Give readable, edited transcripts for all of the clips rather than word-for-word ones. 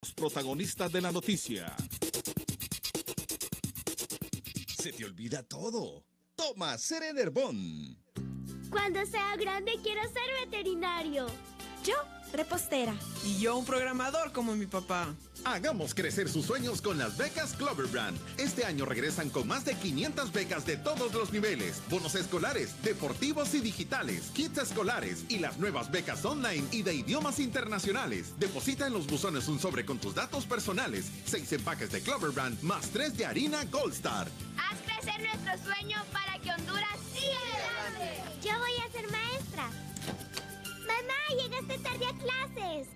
Los protagonistas de la noticia. Se te olvida todo. Toma Serenerbon. Cuando sea grande quiero ser veterinario. Yo, repostera. Y yo un programador como mi papá. Hagamos crecer sus sueños con las becas Cloverbrand. Este año regresan con más de 500 becas de todos los niveles, bonos escolares, deportivos y digitales, kits escolares y las nuevas becas online y de idiomas internacionales. Deposita en los buzones un sobre con tus datos personales, 6 empaques de Cloverbrand más 3 de harina Gold Star. Haz crecer nuestro sueño para que Honduras siga adelante. Yo voy a ser maestra. Mamá, llegaste tarde a clases.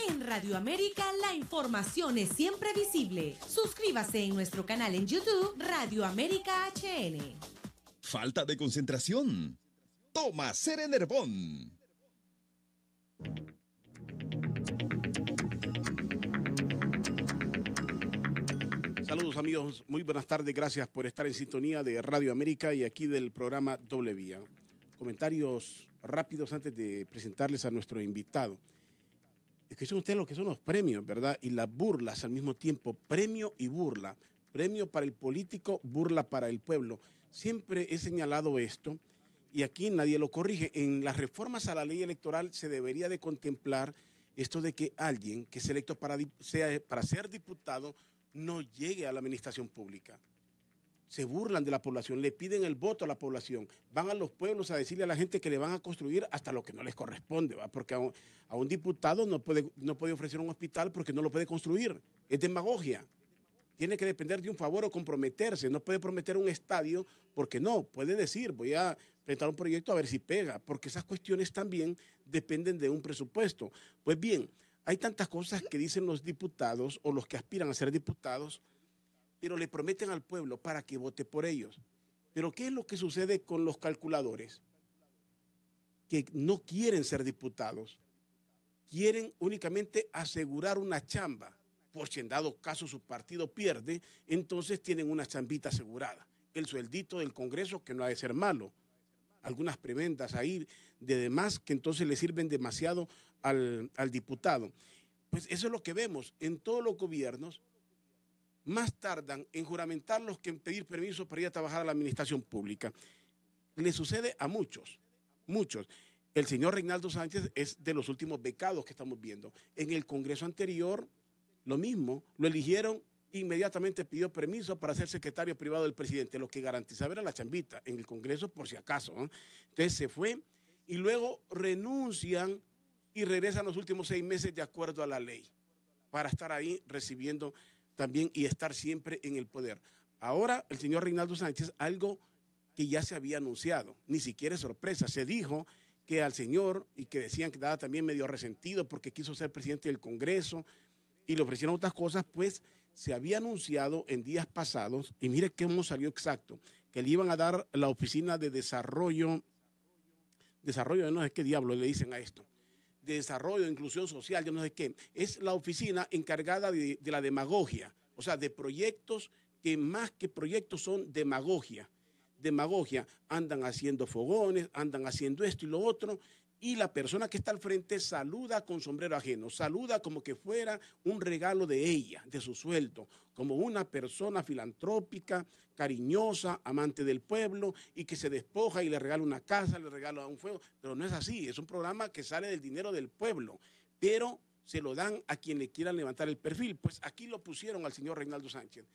En Radio América la información es siempre visible. Suscríbase en nuestro canal en YouTube Radio América HN. Falta de concentración. Toma Serenerbon. Saludos amigos, muy buenas tardes, gracias por estar en sintonía de Radio América y aquí del programa Doble Vía. Comentarios rápidos antes de presentarles a nuestro invitado. Escuchen ustedes lo que son los premios, ¿verdad? Y las burlas al mismo tiempo, premio y burla. Premio para el político, burla para el pueblo. Siempre he señalado esto y aquí nadie lo corrige. En las reformas a la ley electoral se debería de contemplar esto de que alguien que es electo para ser diputado no llegue a la administración pública. Se burlan de la población, le piden el voto a la población, van a los pueblos a decirle a la gente que le van a construir hasta lo que no les corresponde, ¿va? Porque a un diputado no puede ofrecer un hospital porque no lo puede construir, es demagogia. Tiene que depender de un favor o comprometerse, no puede prometer un estadio porque no, puede decir voy a presentar un proyecto a ver si pega, porque esas cuestiones también dependen de un presupuesto. Pues bien, hay tantas cosas que dicen los diputados o los que aspiran a ser diputados, pero le prometen al pueblo para que vote por ellos. Pero ¿qué es lo que sucede con los calculadores? Que no quieren ser diputados, quieren únicamente asegurar una chamba. Por si en dado caso su partido pierde, entonces tienen una chambita asegurada. El sueldito del Congreso, que no ha de ser malo. Algunas prebendas ahí de demás que entonces le sirven demasiado al diputado. Pues eso es lo que vemos en todos los gobiernos. Más tardan en juramentarlos que en pedir permiso para ir a trabajar a la administración pública. Le sucede a muchos, muchos. El señor Reinaldo Sánchez es de los últimos becados que estamos viendo. En el Congreso anterior, lo mismo, lo eligieron, inmediatamente pidió permiso para ser secretario privado del presidente, lo que garantizaba era la chambita en el Congreso por si acaso, ¿eh? Entonces se fue y luego renuncian y regresan los últimos 6 meses de acuerdo a la ley para estar ahí recibiendo también y estar siempre en el poder. Ahora el señor Reinaldo Sánchez, algo que ya se había anunciado, ni siquiera es sorpresa, se dijo que al señor, y que decían que estaba también medio resentido porque quiso ser presidente del Congreso y le ofrecieron otras cosas, pues se había anunciado en días pasados, y mire cómo salió exacto, que le iban a dar la oficina de desarrollo de no sé qué diablo le dicen a esto, de desarrollo, de inclusión social, yo no sé qué, es la oficina encargada de la demagogia, o sea, de proyectos que más que proyectos son demagogia. Demagogia, andan haciendo fogones, andan haciendo esto y lo otro, y la persona que está al frente saluda con sombrero ajeno, saluda como que fuera un regalo de ella, de su sueldo, como una persona filantrópica, cariñosa, amante del pueblo y que se despoja y le regala una casa, le regala un fuego, pero no es así, es un programa que sale del dinero del pueblo, pero se lo dan a quien le quieran levantar el perfil. Pues aquí lo pusieron al señor Reinaldo Sánchez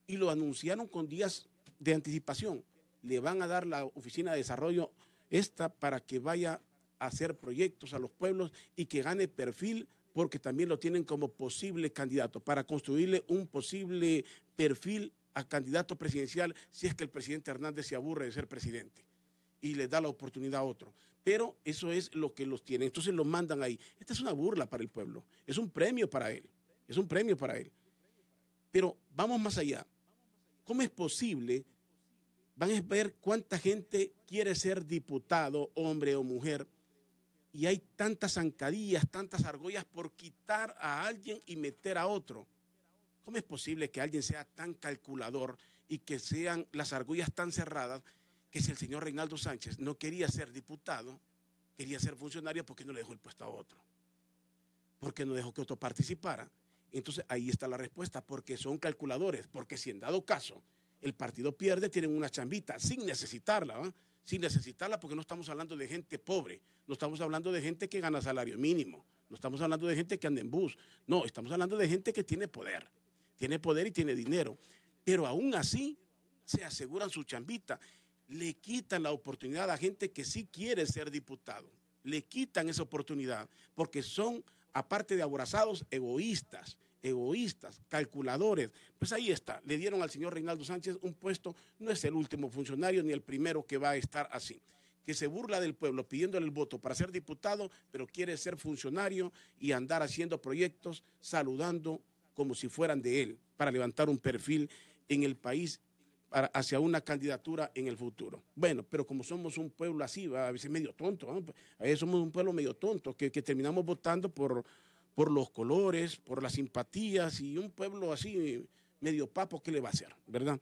y lo anunciaron con días de anticipación. Le van a dar la oficina de desarrollo esta para que vaya a hacer proyectos a los pueblos y que gane perfil, porque también lo tienen como posible candidato, para construirle un posible perfil a candidato presidencial si es que el presidente Hernández se aburre de ser presidente y le da la oportunidad a otro. Pero eso es lo que los tiene. Entonces los mandan ahí. Esta es una burla para el pueblo. Es un premio para él. Es un premio para él. Pero vamos más allá. ¿Cómo es posible? Van a ver cuánta gente quiere ser diputado, hombre o mujer, y hay tantas zancadillas, tantas argollas por quitar a alguien y meter a otro. ¿Cómo es posible que alguien sea tan calculador y que sean las argollas tan cerradas que si el señor Reinaldo Sánchez no quería ser diputado, quería ser funcionario, ¿por qué no le dejó el puesto a otro? ¿Por qué no dejó que otro participara? Entonces ahí está la respuesta, porque son calculadores, porque si en dado caso el partido pierde, tienen una chambita sin necesitarla, ¿va? Sin necesitarla, porque no estamos hablando de gente pobre, no estamos hablando de gente que gana salario mínimo, no estamos hablando de gente que anda en bus, no, estamos hablando de gente que tiene poder y tiene dinero, pero aún así se aseguran su chambita, le quitan la oportunidad a gente que sí quiere ser diputado, le quitan esa oportunidad, porque son, aparte de aborazados, egoístas, calculadores. Pues ahí está, le dieron al señor Reinaldo Sánchez un puesto, no es el último funcionario ni el primero que va a estar así, que se burla del pueblo pidiéndole el voto para ser diputado, pero quiere ser funcionario y andar haciendo proyectos, saludando como si fueran de él, para levantar un perfil en el país hacia una candidatura en el futuro. Bueno, pero como somos un pueblo así, ¿va? A veces medio tonto, ¿no? A veces somos un pueblo medio tonto, que terminamos votando por los colores, por las simpatías, y un pueblo así medio papo, ¿qué le va a hacer? ¿Verdad?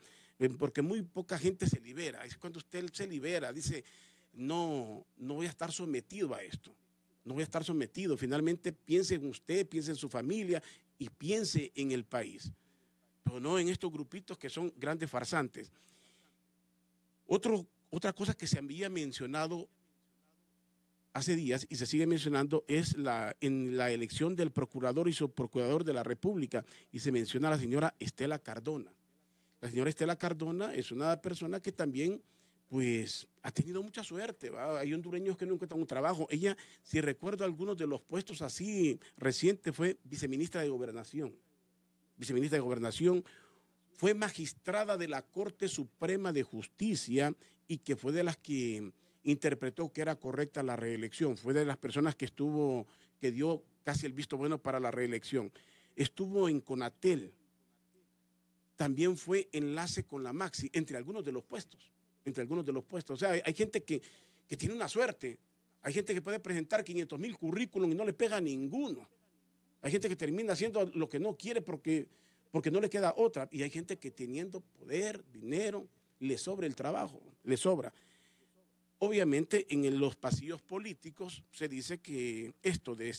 Porque muy poca gente se libera. Es cuando usted se libera, dice, no voy a estar sometido a esto, no voy a estar sometido. Finalmente piense en usted, piense en su familia y piense en el país, pero no en estos grupitos que son grandes farsantes. Otra cosa que se había mencionado hace días y se sigue mencionando es en la elección del procurador y subprocurador de la República, y se menciona a la señora Estela Cardona. La señora Estela Cardona es una persona que también pues ha tenido mucha suerte, ¿va? Hay hondureños que no encuentran un trabajo. Ella, si recuerdo algunos de los puestos así recientes, fue viceministra de Gobernación. Viceministra de Gobernación, fue magistrada de la Corte Suprema de Justicia y que fue de las que interpretó que era correcta la reelección. Fue de las personas que dio casi el visto bueno para la reelección. Estuvo en Conatel. También fue enlace con la Maxi, entre algunos de los puestos. O sea, hay gente que tiene una suerte. Hay gente que puede presentar 500,000 currículum y no le pega ninguno. Hay gente que termina haciendo lo que no quiere porque no le queda otra. Y hay gente que teniendo poder, dinero, le sobra el trabajo, le sobra. Obviamente en los pasillos políticos se dice que esto de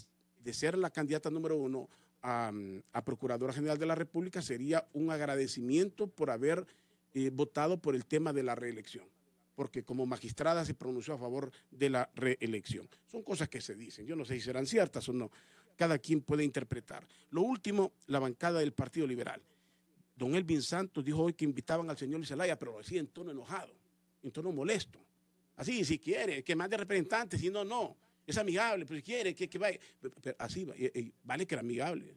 ser la candidata número 1 a Procuradora General de la República sería un agradecimiento por haber votado por el tema de la reelección, porque como magistrada se pronunció a favor de la reelección. Son cosas que se dicen, yo no sé si serán ciertas o no, cada quien puede interpretar. Lo último, la bancada del Partido Liberal. Don Elvin Santos dijo hoy que invitaban al señor Zelaya, pero así en tono enojado, en tono molesto. Así, si quiere, que mande representantes, si no, es amigable, pero si quiere, que vaya. Pero así, vale que era amigable.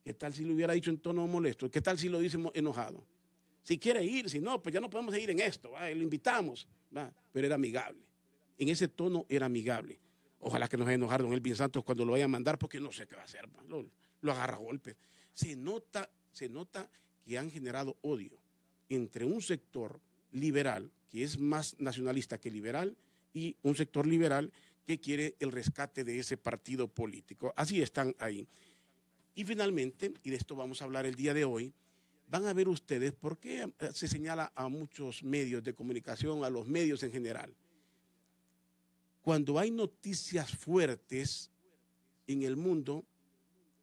¿Qué tal si lo hubiera dicho en tono molesto? ¿Qué tal si lo dice enojado? Si quiere ir, si no, pues ya no podemos seguir en esto, ¿va? Lo invitamos, ¿va? Pero era amigable. En ese tono era amigable. Ojalá que no vaya a enojar don Elvin Santos cuando lo vaya a mandar, porque no sé qué va a hacer, lo agarra a golpes. Se nota que han generado odio entre un sector liberal, que es más nacionalista que liberal, y un sector liberal que quiere el rescate de ese partido político. Así están ahí. Y finalmente, y de esto vamos a hablar el día de hoy, van a ver ustedes por qué se señala a muchos medios de comunicación, a los medios en general. Cuando hay noticias fuertes en el mundo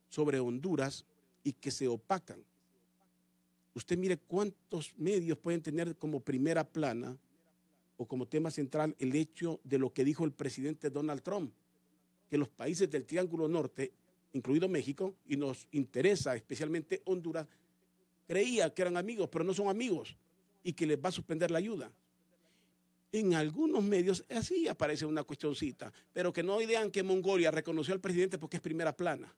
sobre Honduras y que se opacan, usted mire cuántos medios pueden tener como primera plana o como tema central el hecho de lo que dijo el presidente Donald Trump, que los países del Triángulo Norte, incluido México, y nos interesa especialmente Honduras, creía que eran amigos, pero no son amigos, y que les va a suspender la ayuda. En algunos medios así aparece una cuestioncita, pero que no digan que Mongolia reconoció al presidente porque es primera plana.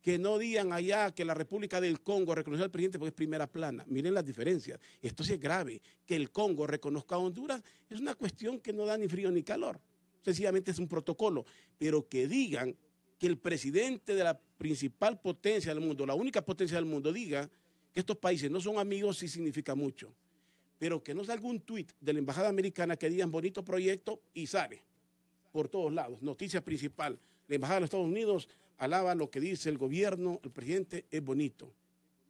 Que no digan allá que la República del Congo reconoció al presidente porque es primera plana. Miren las diferencias. Esto sí es grave. Que el Congo reconozca a Honduras es una cuestión que no da ni frío ni calor. Sencillamente es un protocolo. Pero que digan que el presidente de la principal potencia del mundo, la única potencia del mundo, diga que estos países no son amigos, sí significa mucho. Pero que no salga un tuit de la embajada americana que digan bonito proyecto y sale por todos lados. Noticia principal. La embajada de los Estados Unidos alaba lo que dice el gobierno, el presidente, es bonito.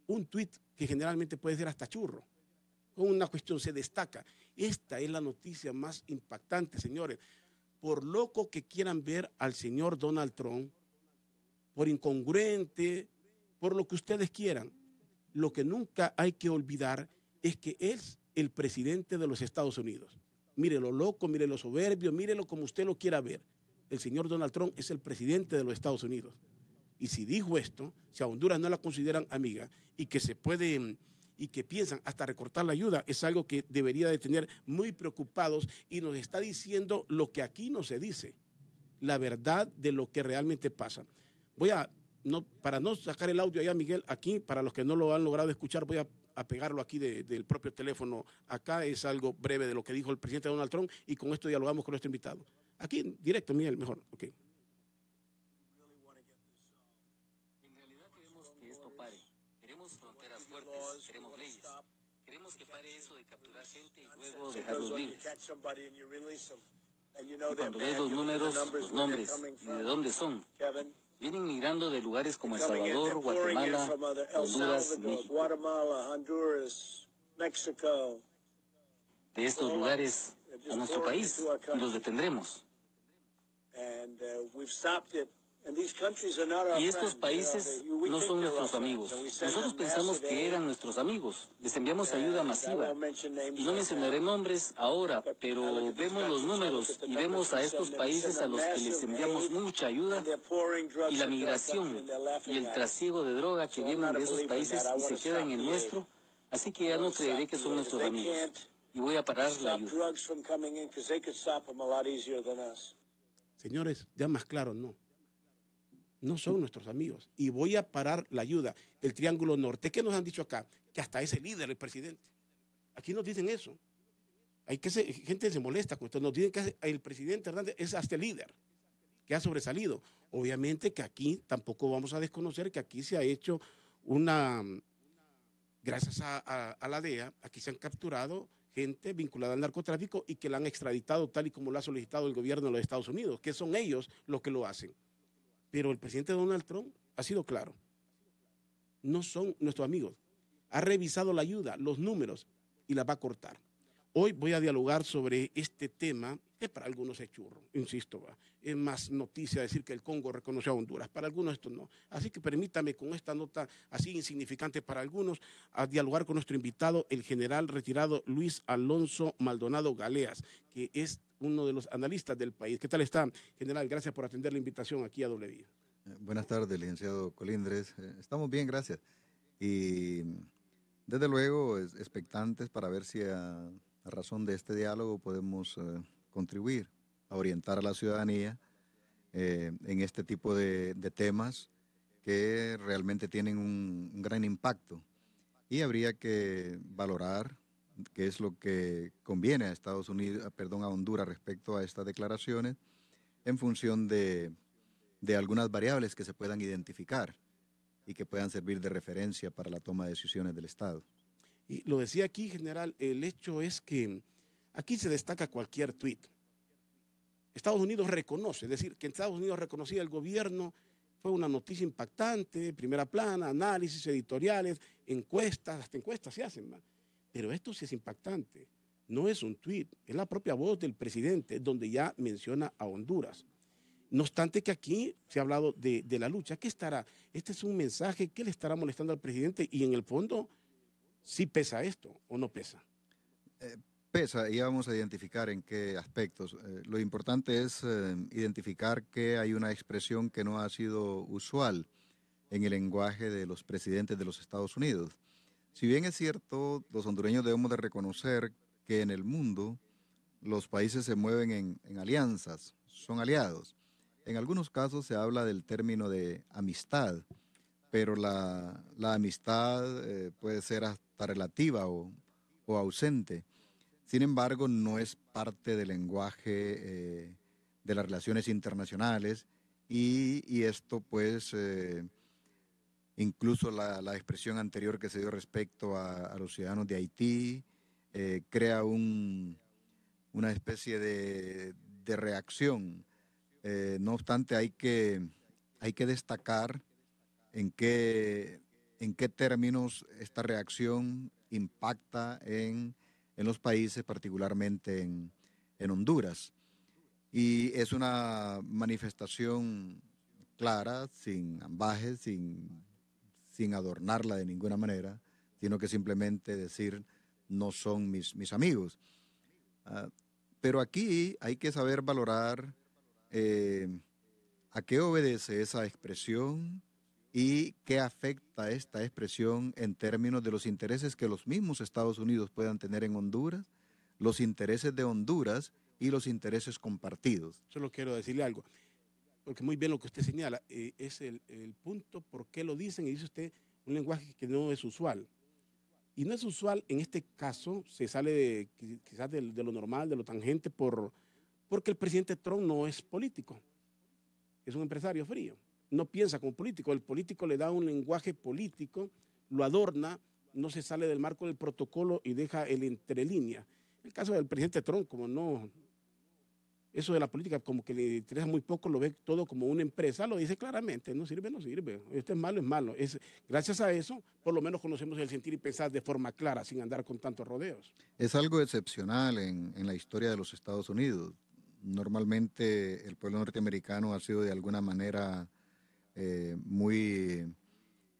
Un tuit que generalmente puede ser hasta churro. Con una cuestión se destaca. Esta es la noticia más impactante, señores. Por loco que quieran ver al señor Donald Trump, por incongruente, por lo que ustedes quieran. Lo que nunca hay que olvidar es que es el presidente de los Estados Unidos. Mírelo loco, mírelo soberbio, mírelo como usted lo quiera ver. El señor Donald Trump es el presidente de los Estados Unidos. Y si dijo esto, si a Honduras no la consideran amiga y que se puede y que piensan hasta recortar la ayuda, es algo que debería de tener muy preocupados y nos está diciendo lo que aquí no se dice, la verdad de lo que realmente pasa. Para no sacar el audio allá, Miguel, aquí, para los que no lo han logrado escuchar, voy a pegarlo aquí del propio teléfono. Acá es algo breve de lo que dijo el presidente Donald Trump y con esto dialogamos con nuestro invitado. Aquí, directo, Miguel, mejor. Ok. En realidad queremos que esto pare. Queremos fronteras fuertes, queremos leyes. Queremos que pare eso de capturar gente y luego dejarlos libres. Y cuando ves los números, los nombres y de dónde son, vienen migrando de lugares como El Salvador, Guatemala, Honduras, México. De estos lugares a nuestro país y los detendremos. Y estos países no son nuestros amigos. Nosotros pensamos que eran nuestros amigos. Les enviamos ayuda masiva. Y no mencionaré nombres ahora, pero vemos los números y vemos a estos países a los que les enviamos mucha ayuda y la migración y el trasiego de droga que vienen de esos países y se quedan en el nuestro. Así que ya no creeré que son nuestros amigos. Y voy a parar la ayuda. Señores, ya más claro, no. No son nuestros amigos. Y voy a parar la ayuda. El Triángulo Norte. ¿Qué nos han dicho acá? Que hasta ese líder, el presidente. Aquí nos dicen eso. Gente se molesta con esto. Nos dicen que el presidente Hernández es hasta el líder, que ha sobresalido. Obviamente que aquí tampoco vamos a desconocer que aquí se ha hecho gracias a la DEA, aquí se han capturado gente vinculada al narcotráfico y que la han extraditado tal y como lo ha solicitado el gobierno de los Estados Unidos, que son ellos los que lo hacen. Pero el presidente Donald Trump ha sido claro. No son nuestros amigos. Ha revisado la ayuda, los números y la va a cortar. Hoy voy a dialogar sobre este tema, que para algunos es churro, insisto, es más noticia decir que el Congo reconoció a Honduras. Para algunos esto no. Así que permítame con esta nota así insignificante para algunos a dialogar con nuestro invitado, el general retirado Luis Alonso Maldonado Galeas, que es uno de los analistas del país. ¿Qué tal está, general? Gracias por atender la invitación aquí a W. Buenas tardes, licenciado Colindres. Estamos bien, gracias. Y desde luego expectantes para ver si a razón de este diálogo podemos contribuir a orientar a la ciudadanía en este tipo de temas que realmente tienen un gran impacto. Y habría que valorar qué es lo que conviene a Estados Unidos, a Honduras respecto a estas declaraciones en función de algunas variables que se puedan identificar y que puedan servir de referencia para la toma de decisiones del Estado. Y lo decía aquí, general, el hecho es que aquí se destaca cualquier tuit. Estados Unidos reconoce, es decir, que en Estados Unidos reconocía el gobierno, fue una noticia impactante, primera plana, análisis, editoriales, encuestas, hasta encuestas se hacen, ¿no? Pero esto sí es impactante. No es un tuit, es la propia voz del presidente, donde ya menciona a Honduras. No obstante que aquí se ha hablado de la lucha. ¿Qué estará? Este es un mensaje que le estará molestando al presidente y en el fondo, ¿sí pesa esto o no pesa? Pesa, y vamos a identificar en qué aspectos. Lo importante es identificar que hay una expresión que no ha sido usual en el lenguaje de los presidentes de los Estados Unidos. Si bien es cierto, los hondureños debemos de reconocer que en el mundo los países se mueven en alianzas, son aliados. En algunos casos se habla del término de amistad, pero la amistad puede ser hasta relativa o ausente. Sin embargo, no es parte del lenguaje de las relaciones internacionales y esto pues incluso la expresión anterior que se dio respecto a los ciudadanos de Haití crea una especie de reacción. No obstante, hay que destacar en qué términos esta reacción impacta en los países, particularmente en Honduras. Y es una manifestación clara, sin ambajes, sin adornarla de ninguna manera, sino que simplemente decir no son mis amigos. Pero aquí hay que saber valorar a qué obedece esa expresión y qué afecta esta expresión en términos de los intereses que los mismos Estados Unidos puedan tener en Honduras, los intereses de Honduras y los intereses compartidos. Solo quiero decirle algo, porque muy bien lo que usted señala, es el punto por qué lo dicen, y dice usted un lenguaje que no es usual. Y no es usual, en este caso, se sale quizás de lo normal, de lo tangente, porque el presidente Trump no es político, es un empresario frío, no piensa como político, el político le da un lenguaje político, lo adorna, no se sale del marco del protocolo y deja el entrelínea. En el caso del presidente Trump, como no, eso de la política como que le interesa muy poco, lo ve todo como una empresa, lo dice claramente, no sirve, no sirve, esto es malo. Gracias a eso, por lo menos conocemos el sentir y pensar de forma clara, sin andar con tantos rodeos. Es algo excepcional en la historia de los Estados Unidos. Normalmente el pueblo norteamericano ha sido de alguna manera muy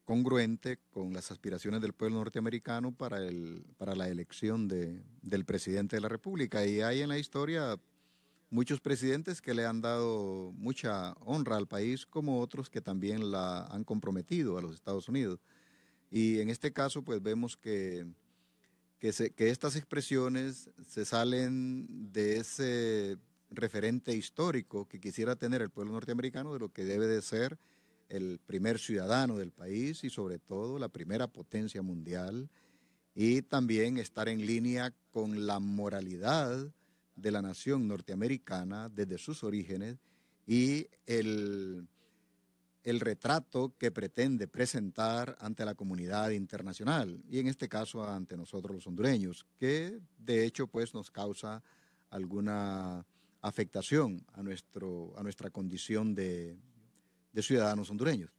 congruente con las aspiraciones del pueblo norteamericano para la elección del presidente de la República. Y hay en la historia muchos presidentes que le han dado mucha honra al país, como otros que también la han comprometido a los Estados Unidos. Y en este caso, pues vemos que estas expresiones se salen de ese referente histórico que quisiera tener el pueblo norteamericano de lo que debe de ser el primer ciudadano del país y sobre todo la primera potencia mundial, y también estar en línea con la moralidad de la nación norteamericana desde sus orígenes y el retrato que pretende presentar ante la comunidad internacional y en este caso ante nosotros los hondureños, que de hecho pues nos causa alguna afectación a nuestra condición de ciudadanos hondureños.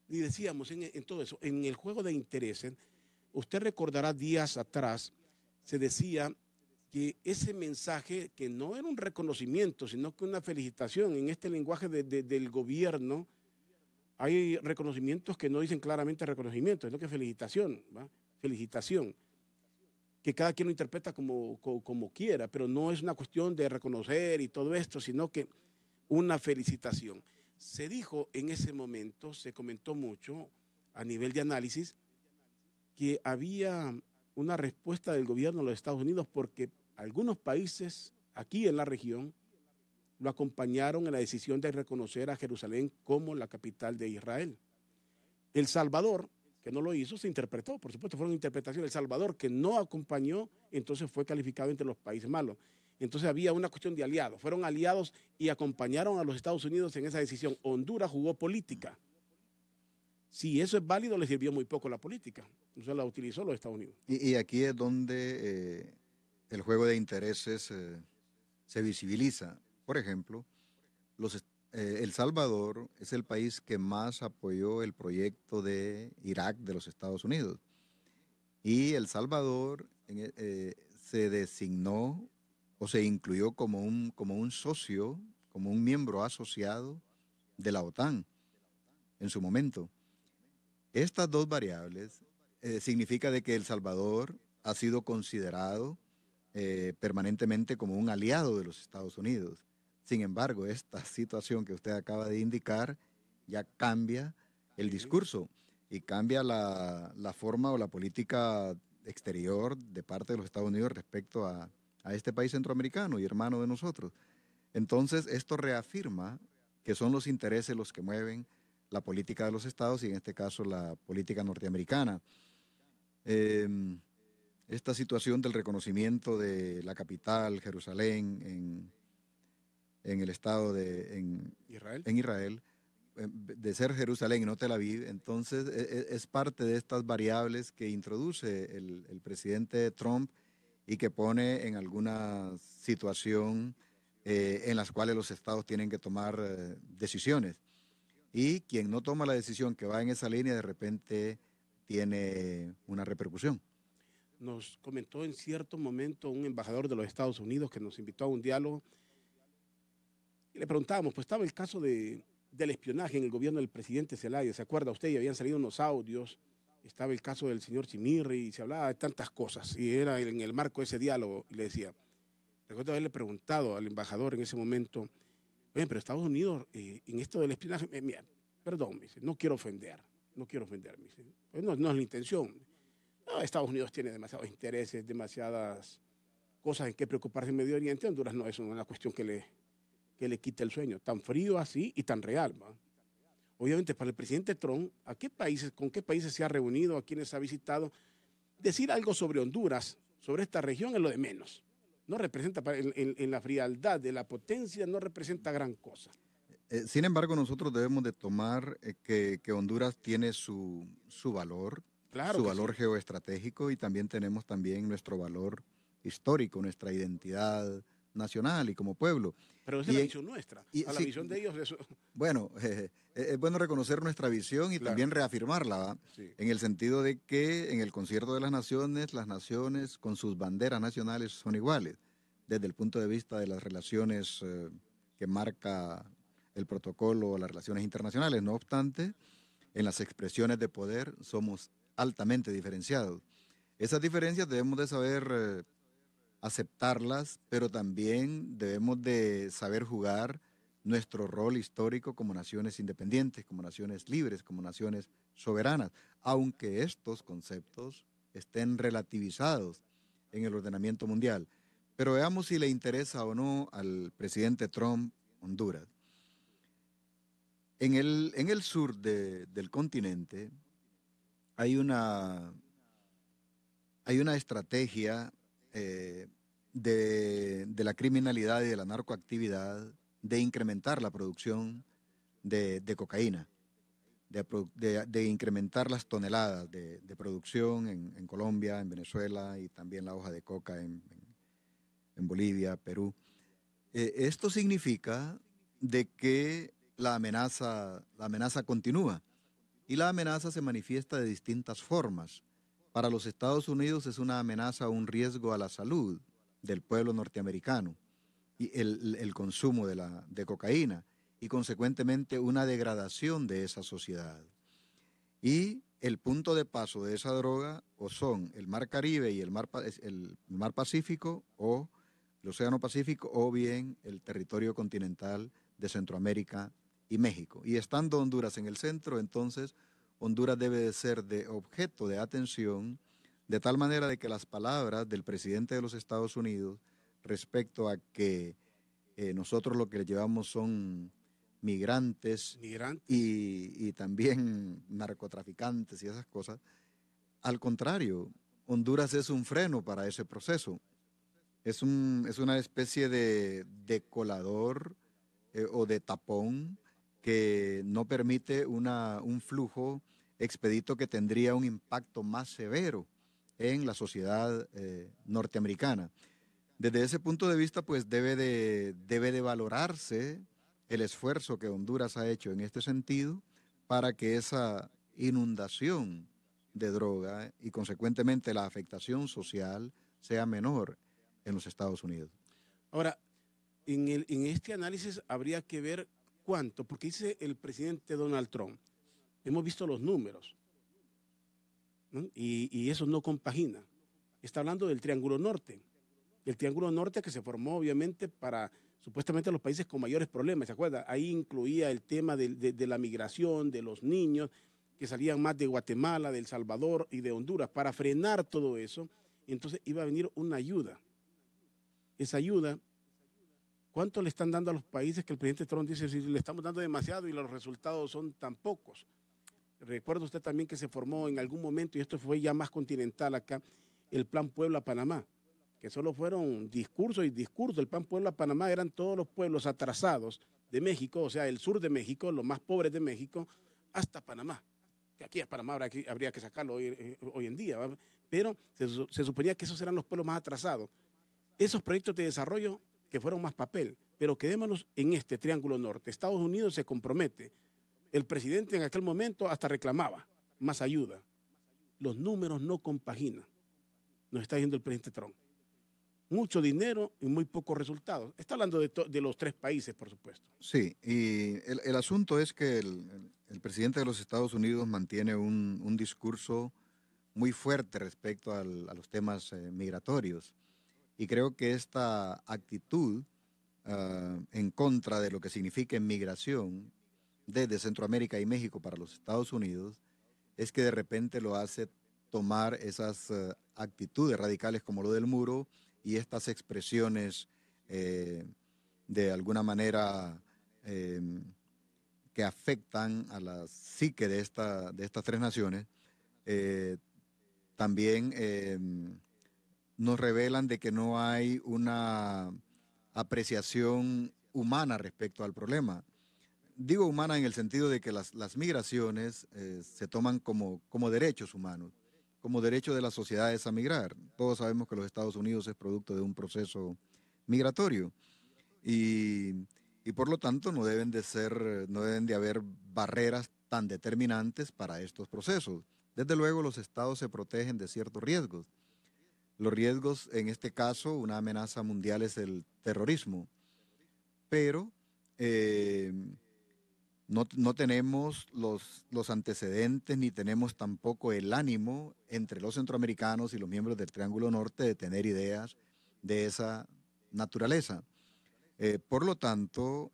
Y decíamos en todo eso, en el juego de intereses, usted recordará días atrás, se decía que ese mensaje, que no era un reconocimiento, sino que una felicitación, en este lenguaje del gobierno, hay reconocimientos que no dicen claramente reconocimiento, es lo que es felicitación, ¿va? Felicitación, que cada quien lo interpreta como quiera, pero no es una cuestión de reconocer y todo esto, sino que una felicitación. Se dijo en ese momento, se comentó mucho a nivel de análisis, que había una respuesta del gobierno de los Estados Unidos porque algunos países aquí en la región lo acompañaron en la decisión de reconocer a Jerusalén como la capital de Israel. El Salvador, que no lo hizo, se interpretó, por supuesto, fueron interpretaciones. El Salvador, que no acompañó, entonces fue calificado entre los países malos. Entonces había una cuestión de aliados, fueron aliados y acompañaron a los Estados Unidos en esa decisión. Honduras jugó política. Si eso es válido, le sirvió muy poco la política. Entonces la utilizó los Estados Unidos. Y aquí es donde el juego de intereses se visibiliza. Por ejemplo, El Salvador es el país que más apoyó el proyecto de Irak de los Estados Unidos. Y El Salvador se designó o se incluyó como un socio, como un miembro asociado de la OTAN en su momento. Estas dos variables significa de que El Salvador ha sido considerado permanentemente como un aliado de los Estados Unidos. Sin embargo, esta situación que usted acaba de indicar ya cambia el discurso y cambia la forma o la política exterior de parte de los Estados Unidos respecto a este país centroamericano y hermano de nosotros. Entonces, esto reafirma que son los intereses los que mueven la política de los estados y en este caso la política norteamericana. Esta situación del reconocimiento de la capital, Jerusalén, en el estado en Israel, de ser Jerusalén y no Tel Aviv, entonces es parte de estas variables que introduce el presidente Trump y que pone en alguna situación en las cuales los estados tienen que tomar decisiones. Y quien no toma la decisión que va en esa línea, de repente tiene una repercusión. Nos comentó en cierto momento un embajador de los Estados Unidos que nos invitó a un diálogo Y le preguntábamos, pues estaba el caso del espionaje en el gobierno del presidente Zelaya, ¿se acuerda usted? Y habían salido unos audios, estaba el caso del señor Chimirri y se hablaba de tantas cosas. Y era en el marco de ese diálogo, y le decía, recuerdo haberle preguntado al embajador en ese momento, oye, pero Estados Unidos, en esto del espionaje, mira, perdón, me dice, no quiero ofender, me dice, pues no es la intención. No, Estados Unidos tiene demasiados intereses, demasiadas cosas en que preocuparse en Medio Oriente. Honduras no es una cuestión que le quite el sueño, tan frío así y tan real, ¿va? Obviamente, para el presidente Trump, ¿con qué países se ha reunido, a quiénes ha visitado? Decir algo sobre Honduras, sobre esta región, es lo de menos. No representa, en la frialdad de la potencia, no representa gran cosa. Sin embargo, nosotros debemos de tomar que Honduras tiene su valor, claro, su valor geoestratégico, y también tenemos nuestro valor histórico, nuestra identidad nacional y como pueblo. Pero esa es la visión nuestra. La visión de ellos eso. Bueno, es bueno reconocer nuestra visión y también reafirmarla, ¿va? Sí. En el sentido de que en el concierto de las naciones con sus banderas nacionales son iguales, desde el punto de vista de las relaciones que marca el protocolo o las relaciones internacionales. No obstante, en las expresiones de poder somos altamente diferenciados. Esas diferencias debemos de saber aceptarlas, pero también debemos de saber jugar nuestro rol histórico como naciones independientes, como naciones libres, como naciones soberanas, aunque estos conceptos estén relativizados en el ordenamiento mundial. Pero veamos si le interesa o no al presidente Trump Honduras. En el sur del continente hay una estrategia de la criminalidad y de la narcoactividad de incrementar la producción de cocaína, de incrementar las toneladas de producción en Colombia, en Venezuela, y también la hoja de coca en Bolivia, Perú. Esto significa de que la amenaza continúa, y la amenaza se manifiesta de distintas formas. Para los Estados Unidos es una amenaza, un riesgo a la salud del pueblo norteamericano, y el consumo de cocaína, y consecuentemente una degradación de esa sociedad. Y el punto de paso de esa droga o son el Mar Caribe y el Mar Pacífico, o el Océano Pacífico, o bien el territorio continental de Centroamérica y México. Y estando Honduras en el centro, entonces Honduras debe de ser de objeto de atención, de tal manera de que las palabras del presidente de los Estados Unidos respecto a que nosotros lo que le llevamos son migrantes. Y también narcotraficantes y esas cosas, al contrario, Honduras es un freno para ese proceso. Es una especie de colador o de tapón que no permite un flujo expedito que tendría un impacto más severo en la sociedad norteamericana. Desde ese punto de vista, pues debe de valorarse el esfuerzo que Honduras ha hecho en este sentido para que esa inundación de droga y consecuentemente la afectación social sea menor en los Estados Unidos. Ahora, en este análisis habría que ver cuánto, porque dice el presidente Donald Trump, hemos visto los números, ¿no? Y eso no compagina. Está hablando del Triángulo Norte. El Triángulo Norte que se formó obviamente para supuestamente los países con mayores problemas, ¿se acuerda? Ahí incluía el tema de la migración, de los niños que salían más de Guatemala, de El Salvador y de Honduras. Para frenar todo eso, entonces iba a venir una ayuda. Esa ayuda, ¿cuánto le están dando a los países que el presidente Trump dice si le estamos dando demasiado y los resultados son tan pocos? Recuerda usted también que se formó en algún momento, y esto fue ya más continental acá, el Plan Puebla-Panamá, que solo fueron discursos y discursos. El Plan Puebla-Panamá eran todos los pueblos atrasados de México, o sea, el sur de México, los más pobres de México, hasta Panamá. Que aquí a Panamá habría que sacarlo hoy en día, ¿va? Pero se suponía que esos eran los pueblos más atrasados. Esos proyectos de desarrollo que fueron más papel, pero quedémonos en este Triángulo Norte. Estados Unidos se compromete. El presidente en aquel momento hasta reclamaba más ayuda. Los números no compaginan, nos está diciendo el presidente Trump. mucho dinero y muy pocos resultados. Está hablando de los 3 países, por supuesto. Sí, y el asunto es que el presidente de los Estados Unidos mantiene un discurso muy fuerte respecto a los temas migratorios. Y creo que esta actitud en contra de lo que significa inmigración desde Centroamérica y México para los Estados Unidos es que de repente lo hace tomar esas actitudes radicales como lo del muro y estas expresiones de alguna manera que afectan a la psique de estas 3 naciones, también nos revelan de que no hay una apreciación humana respecto al problema. Digo humana en el sentido de que las migraciones se toman como derechos humanos, como derecho de las sociedades a migrar. Todos sabemos que los Estados Unidos es producto de un proceso migratorio y por lo tanto no deben de haber barreras tan determinantes para estos procesos. Desde luego los estados se protegen de ciertos riesgos. Los riesgos, en este caso, una amenaza mundial es el terrorismo, pero no tenemos los antecedentes ni tenemos tampoco el ánimo entre los centroamericanos y los miembros del Triángulo Norte de tener ideas de esa naturaleza. Por lo tanto,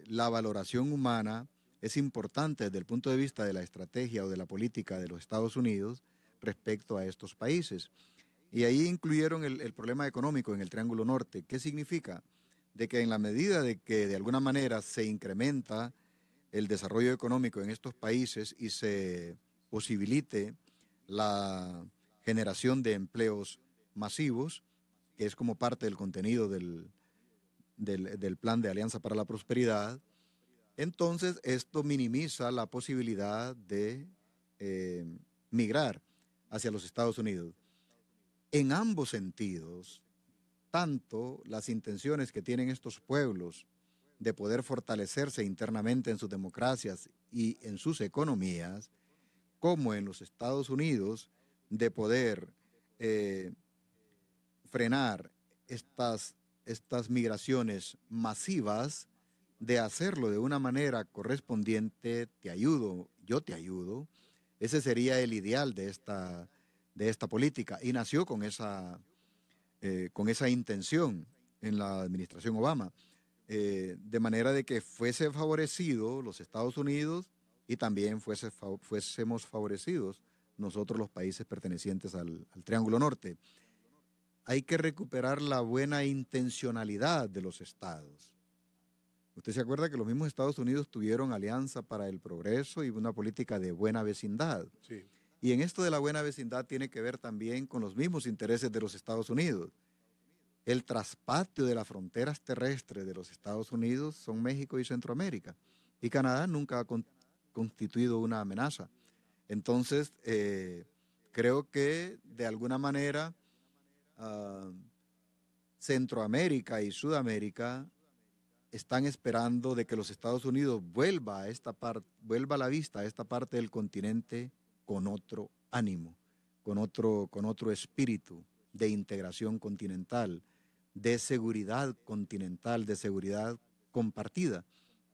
la valoración humana es importante desde el punto de vista de la estrategia o de la política de los Estados Unidos respecto a estos países. Y ahí incluyeron el problema económico en el Triángulo Norte. ¿Qué significa? De que en la medida de que de alguna manera se incrementa el desarrollo económico en estos países y se posibilite la generación de empleos masivos, que es como parte del contenido del Plan de Alianza para la Prosperidad, entonces esto minimiza la posibilidad de migrar hacia los Estados Unidos. En ambos sentidos, tanto las intenciones que tienen estos pueblos de poder fortalecerse internamente en sus democracias y en sus economías, como en los Estados Unidos de poder frenar estas migraciones masivas, de hacerlo de una manera correspondiente, te ayudo, yo te ayudo. Ese sería el ideal de esta política y nació con esa intención en la administración Obama, de manera de que fuese favorecido los Estados Unidos y también fuésemos favorecidos nosotros los países pertenecientes al Triángulo Norte. Hay que recuperar la buena intencionalidad de los estados. Usted se acuerda que los mismos Estados Unidos tuvieron Alianza para el Progreso y una política de buena vecindad. Sí. Y en esto de la buena vecindad tiene que ver también con los mismos intereses de los Estados Unidos. El traspatio de las fronteras terrestres de los Estados Unidos son México y Centroamérica. Y Canadá nunca ha constituido una amenaza. Entonces, creo que de alguna manera Centroamérica y Sudamérica están esperando de que los Estados Unidos vuelva la vista a esta parte del continente con otro ánimo, con otro espíritu de integración continental, de seguridad continental, de seguridad compartida,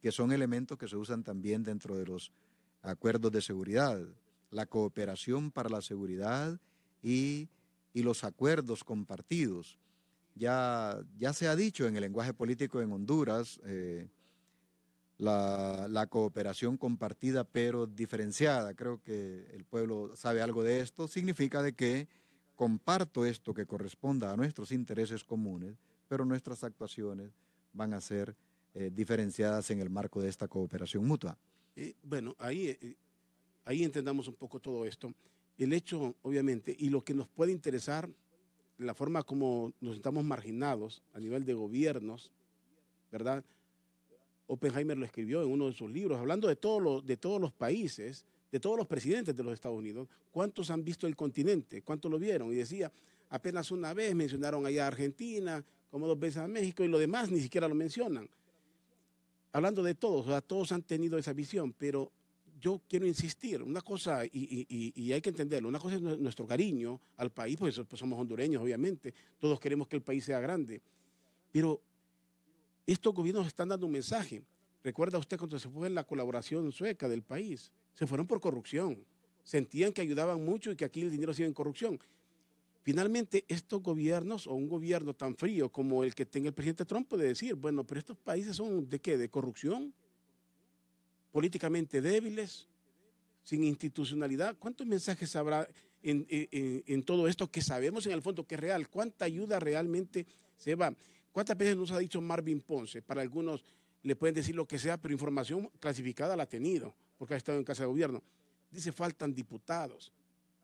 que son elementos que se usan también dentro de los acuerdos de seguridad, la cooperación para la seguridad y los acuerdos compartidos. Ya se ha dicho en el lenguaje político en Honduras, la cooperación compartida pero diferenciada. Creo que el pueblo sabe algo de esto. Significa de que comparto esto que corresponda a nuestros intereses comunes, pero nuestras actuaciones van a ser diferenciadas en el marco de esta cooperación mutua. Bueno, ahí entendamos un poco todo esto. El hecho, obviamente, y lo que nos puede interesar, la forma como nos estamos marginados a nivel de gobiernos, ¿verdad? Oppenheimer lo escribió en uno de sus libros, hablando de todos los países, de todos los presidentes de los Estados Unidos. ¿Cuántos han visto el continente? ¿Cuántos lo vieron? Y decía, apenas una vez mencionaron allá a Argentina, como 2 veces a México, y lo demás ni siquiera lo mencionan. Hablando de todos, o sea, todos han tenido esa visión, pero yo quiero insistir, una cosa, y hay que entenderlo, una cosa es nuestro cariño al país, pues somos hondureños, obviamente, todos queremos que el país sea grande, pero estos gobiernos están dando un mensaje. Recuerda usted cuando se fue en la colaboración sueca del país, se fueron por corrupción, sentían que ayudaban mucho y que aquí el dinero se iba en corrupción. Finalmente, estos gobiernos, o un gobierno tan frío como el que tenga el presidente Trump, puede decir, bueno, pero estos países son ¿de qué? ¿De corrupción? ¿Políticamente débiles? ¿Sin institucionalidad? ¿Cuántos mensajes habrá en todo esto que sabemos en el fondo que es real? ¿Cuánta ayuda realmente se va? ¿Cuántas veces nos ha dicho Marvin Ponce? Para algunos le pueden decir lo que sea, pero información clasificada la ha tenido, porque ha estado en casa de gobierno. Dice, faltan diputados,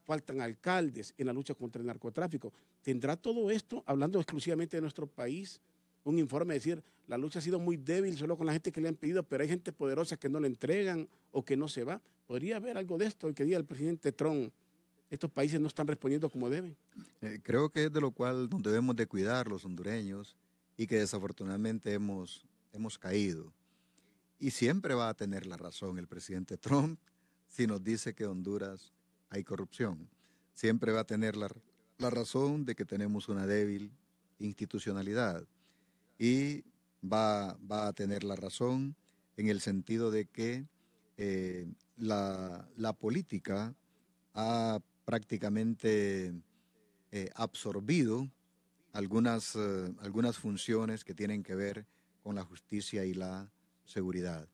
faltan alcaldes en la lucha contra el narcotráfico. ¿Tendrá todo esto, hablando exclusivamente de nuestro país, un informe de decir, la lucha ha sido muy débil solo con la gente que le han pedido, pero hay gente poderosa que no le entregan o que no se va? ¿Podría haber algo de esto que diga el presidente Trump? Estos países no están respondiendo como deben. Creo que es de lo cual nos debemos de cuidar los hondureños y que desafortunadamente hemos caído. Y siempre va a tener la razón el presidente Trump si nos dice que en Honduras hay corrupción. Siempre va a tener la razón de que tenemos una débil institucionalidad. Y va a tener la razón en el sentido de que la política ha prácticamente absorbido algunas funciones que tienen que ver con la justicia y la seguridad.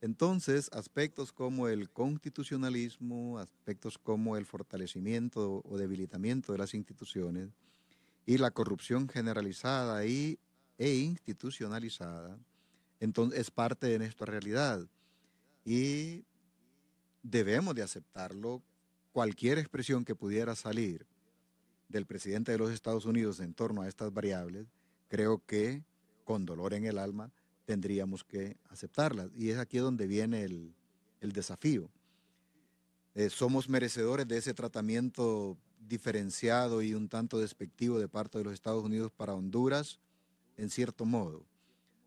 Entonces, aspectos como el constitucionalismo, aspectos como el fortalecimiento o debilitamiento de las instituciones y la corrupción generalizada e institucionalizada, entonces es parte de nuestra realidad y debemos de aceptarlo. Cualquier expresión que pudiera salir del presidente de los Estados Unidos en torno a estas variables, creo que con dolor en el alma tendríamos que aceptarlas. Y es aquí donde viene el desafío. Somos merecedores de ese tratamiento diferenciado y un tanto despectivo de parte de los Estados Unidos para Honduras, en cierto modo.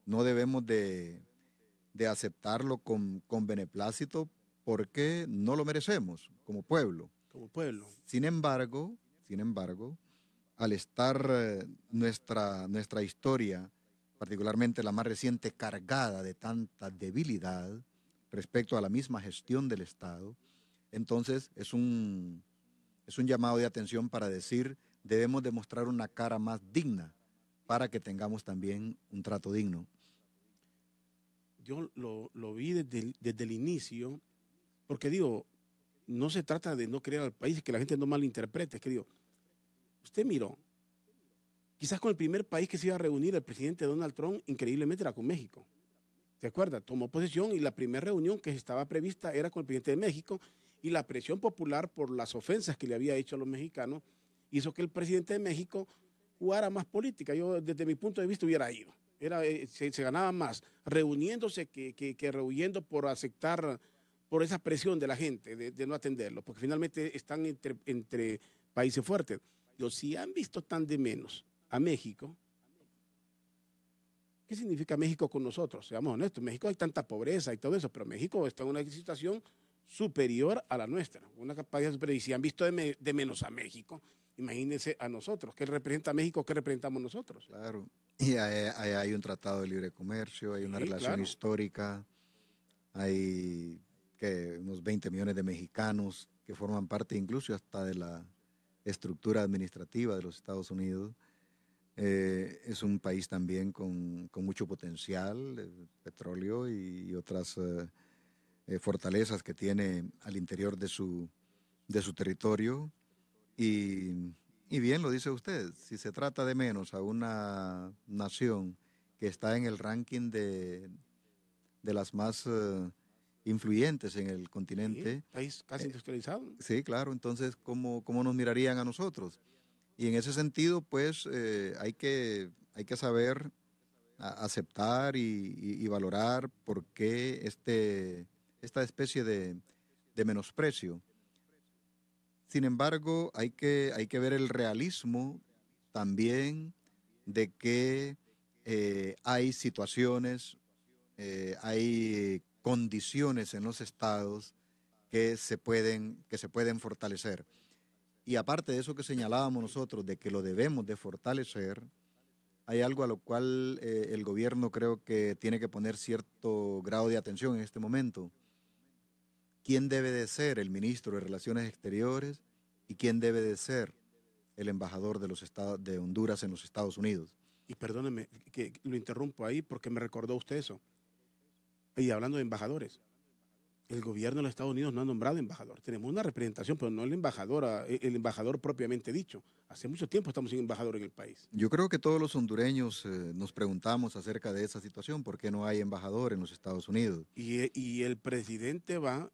No debemos de aceptarlo con beneplácito porque no lo merecemos como pueblo. Como pueblo. Sin embargo, al estar nuestra historia, particularmente la más reciente, cargada de tanta debilidad respecto a la misma gestión del Estado, entonces es un llamado de atención para decir, debemos demostrar una cara más digna para que tengamos también un trato digno. Yo lo vi desde el inicio, porque digo, no se trata de no querer al país, que la gente no malinterprete, es que digo, usted miró, quizás con el primer país que se iba a reunir el presidente Donald Trump, increíblemente era con México. ¿Se acuerda? Tomó posesión y la primera reunión que estaba prevista era con el presidente de México y la presión popular por las ofensas que le había hecho a los mexicanos hizo que el presidente de México jugara más política. Yo desde mi punto de vista hubiera ido. Se ganaba más reuniéndose que rehuyendo por aceptar, por esa presión de la gente de no atenderlo, porque finalmente están entre países fuertes. Si han visto tan de menos a México, ¿qué significa México con nosotros? Seamos honestos, en México hay tanta pobreza y todo eso, pero México está en una situación superior a la nuestra, una capacidad superior. Y si han visto de menos a México, imagínense a nosotros. ¿Qué representa México? ¿Qué representamos nosotros? Claro, y hay un tratado de libre comercio, hay una relación histórica, hay unos 20 millones de mexicanos que forman parte incluso hasta de la estructura administrativa de los Estados Unidos. Es un país también con mucho potencial, petróleo y otras fortalezas que tiene al interior de su territorio. Y bien lo dice usted, si se trata de menos a una nación que está en el ranking de las más influyentes en el continente. Sí, país casi industrializado. Sí, claro, entonces, ¿cómo nos mirarían a nosotros? Y en ese sentido, pues, hay que saber aceptar y valorar por qué esta especie de menosprecio. Sin embargo, hay que ver el realismo también de que hay situaciones, hay condiciones en los estados que se pueden fortalecer. Y aparte de eso que señalábamos nosotros, de que lo debemos de fortalecer, hay algo a lo cual el gobierno creo que tiene que poner cierto grado de atención en este momento. ¿Quién debe de ser el ministro de Relaciones Exteriores y quién debe de ser el embajador de Honduras en los Estados Unidos? Y perdóneme que lo interrumpo ahí porque me recordó usted eso. Y hablando de embajadores, el gobierno de los Estados Unidos no ha nombrado embajador. Tenemos una representación, pero no el embajador propiamente dicho. Hace mucho tiempo estamos sin embajador en el país. Yo creo que todos los hondureños nos preguntamos acerca de esa situación, ¿por qué no hay embajador en los Estados Unidos? Y el presidente va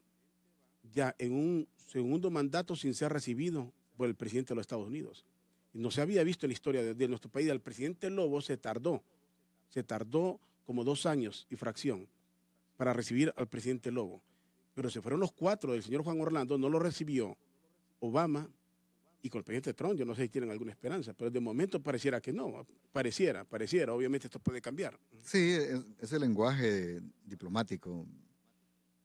ya en un segundo mandato sin ser recibido por el presidente de los Estados Unidos. No se había visto en la historia de nuestro país. El presidente Lobo se tardó como 2 años y fracción para recibir al presidente Lobo. Pero se fueron los 4, el señor Juan Orlando no lo recibió Obama, y con el presidente Trump yo no sé si tienen alguna esperanza, pero de momento pareciera que no, pareciera, obviamente esto puede cambiar. Sí, es el lenguaje diplomático,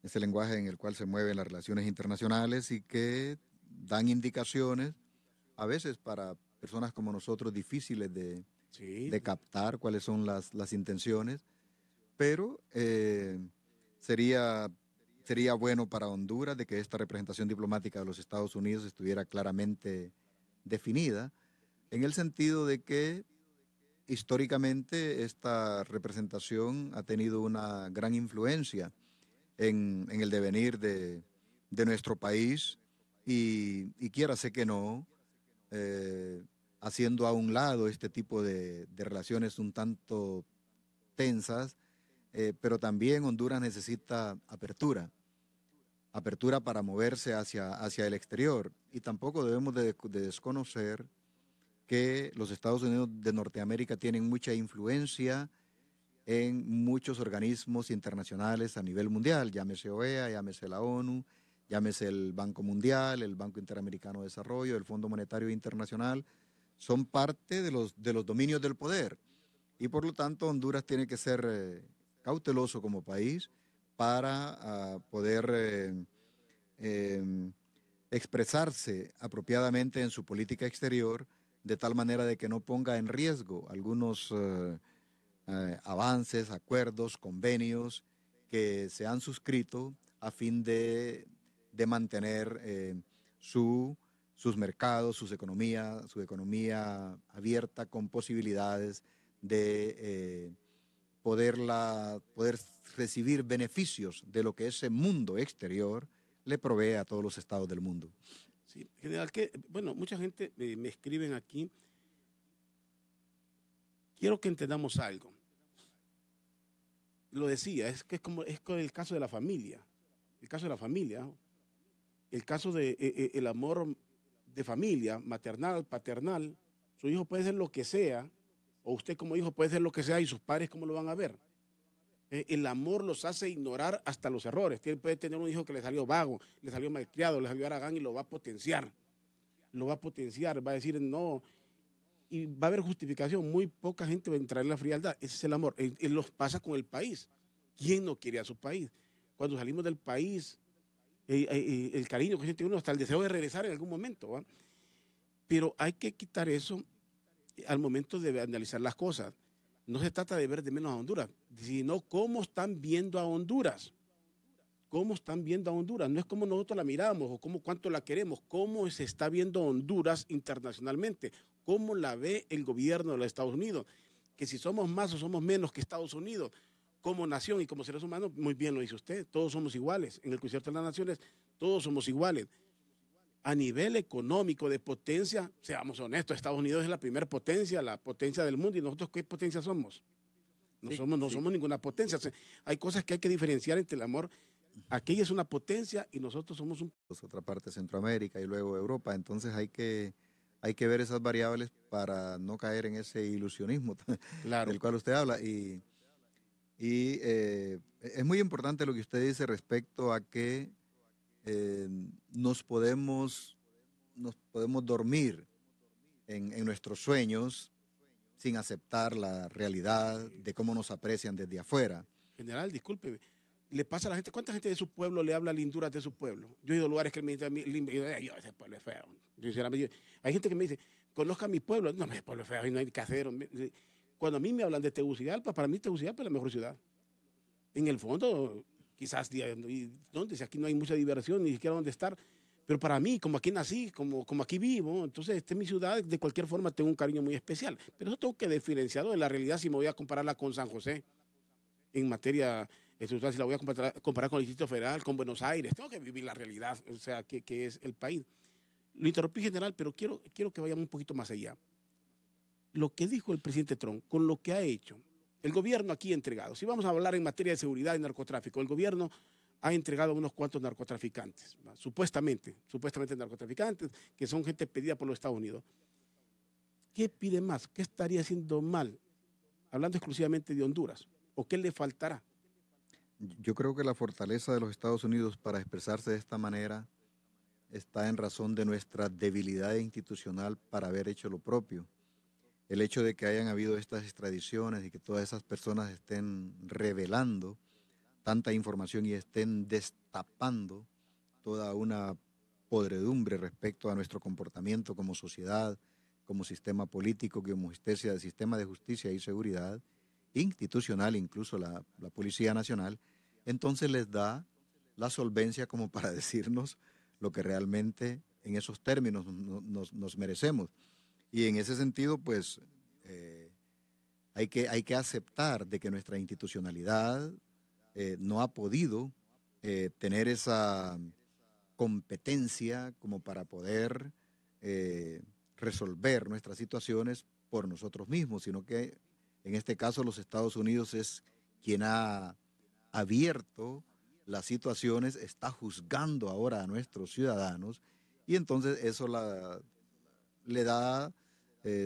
es el lenguaje en el cual se mueven las relaciones internacionales y que dan indicaciones, a veces para personas como nosotros difíciles de captar cuáles son las intenciones, pero sería bueno para Honduras de que esta representación diplomática de los Estados Unidos estuviera claramente definida, en el sentido de que históricamente esta representación ha tenido una gran influencia en el devenir de nuestro país y quiérase que no, haciendo a un lado este tipo de relaciones un tanto tensas, pero también Honduras necesita apertura para moverse hacia el exterior. Y tampoco debemos de desconocer que los Estados Unidos de Norteamérica tienen mucha influencia en muchos organismos internacionales a nivel mundial, llámese OEA, llámese la ONU, llámese el Banco Mundial, el Banco Interamericano de Desarrollo, el Fondo Monetario Internacional, son parte de los dominios del poder. Y por lo tanto Honduras tiene que ser cauteloso como país para poder expresarse apropiadamente en su política exterior, de tal manera de que no ponga en riesgo algunos avances, acuerdos, convenios que se han suscrito a fin de mantener sus mercados, su economía abierta con posibilidades de poder recibir beneficios de lo que ese mundo exterior le provee a todos los estados del mundo. Sí, general, mucha gente me escriben aquí. Quiero que entendamos algo. Lo decía, es con el caso de la familia. El caso de la familia, el caso de el amor de familia, maternal, paternal. Su hijo puede ser lo que sea, o usted como hijo puede ser lo que sea, y sus padres cómo lo van a ver. El amor los hace ignorar hasta los errores. Puede tener un hijo que le salió vago, le salió malcriado, le salió aragán y lo va a potenciar. Va a decir no. Y va a haber justificación. Muy poca gente va a entrar en la frialdad. Ese es el amor. Él los pasa con el país. ¿Quién no quiere a su país? Cuando salimos del país, el cariño que siente uno, hasta el deseo de regresar en algún momento, ¿va? Pero hay que quitar eso al momento de analizar las cosas. No se trata de ver de menos a Honduras, sino cómo están viendo a Honduras. ¿Cómo están viendo a Honduras? No es como nosotros la miramos o cuánto la queremos, cómo se está viendo Honduras internacionalmente, cómo la ve el gobierno de los Estados Unidos, que si somos más o somos menos que Estados Unidos, como nación y como seres humanos, muy bien lo dice usted, todos somos iguales. En el concierto de las naciones, todos somos iguales. A nivel económico, de potencia, seamos honestos, Estados Unidos es la primera potencia, la potencia del mundo, y nosotros ¿qué potencia somos? No somos ninguna potencia. O sea, hay cosas que hay que diferenciar entre el amor. Aquella es una potencia y nosotros somos otra parte, Centroamérica y luego Europa. Entonces hay que ver esas variables para no caer en ese ilusionismo del cual usted habla. Y es muy importante lo que usted dice respecto a que nos podemos dormir en nuestros sueños sin aceptar la realidad de cómo nos aprecian desde afuera. General, disculpe, le pasa a la gente. ¿Cuánta gente de su pueblo le habla linduras de su pueblo? Yo he ido a lugares que me dicen, ese pueblo es feo. Hay gente que me dice, conozca mi pueblo. No, mi pueblo es feo y no hay casero. Cuando a mí me hablan de Tegucigalpa, para mí Tegucigalpa es la mejor ciudad. En el fondo, quizás, ¿dónde? Si aquí no hay mucha diversión, ni siquiera dónde estar. Pero para mí, como aquí nací, como aquí vivo, entonces esta es mi ciudad, de cualquier forma tengo un cariño muy especial. Pero eso tengo que diferenciarlo de la realidad si me voy a compararla con San José. En materia estructural, si la voy a comparar con el Distrito Federal, con Buenos Aires, tengo que vivir la realidad, o sea, que es el país. Lo interrumpí, general, pero quiero que vayamos un poquito más allá. Lo que dijo el presidente Trump, con lo que ha hecho, el gobierno aquí ha entregado. Si vamos a hablar en materia de seguridad y narcotráfico, el gobierno ha entregado a unos cuantos narcotraficantes, ¿va? Supuestamente narcotraficantes, que son gente pedida por los Estados Unidos. ¿Qué pide más? ¿Qué estaría haciendo mal? Hablando exclusivamente de Honduras. ¿O qué le faltará? Yo creo que la fortaleza de los Estados Unidos para expresarse de esta manera está en razón de nuestra debilidad institucional para haber hecho lo propio. El hecho de que hayan habido estas extradiciones y que todas esas personas estén revelando tanta información y estén destapando toda una podredumbre respecto a nuestro comportamiento como sociedad, como sistema político, como sistema de justicia y seguridad, institucional, incluso la Policía Nacional, entonces les da la solvencia como para decirnos lo que realmente en esos términos nos merecemos. Y en ese sentido, pues, hay que aceptar de que nuestra institucionalidad no ha podido tener esa competencia como para poder resolver nuestras situaciones por nosotros mismos, sino que en este caso los Estados Unidos es quien ha abierto las situaciones, está juzgando ahora a nuestros ciudadanos y entonces eso le da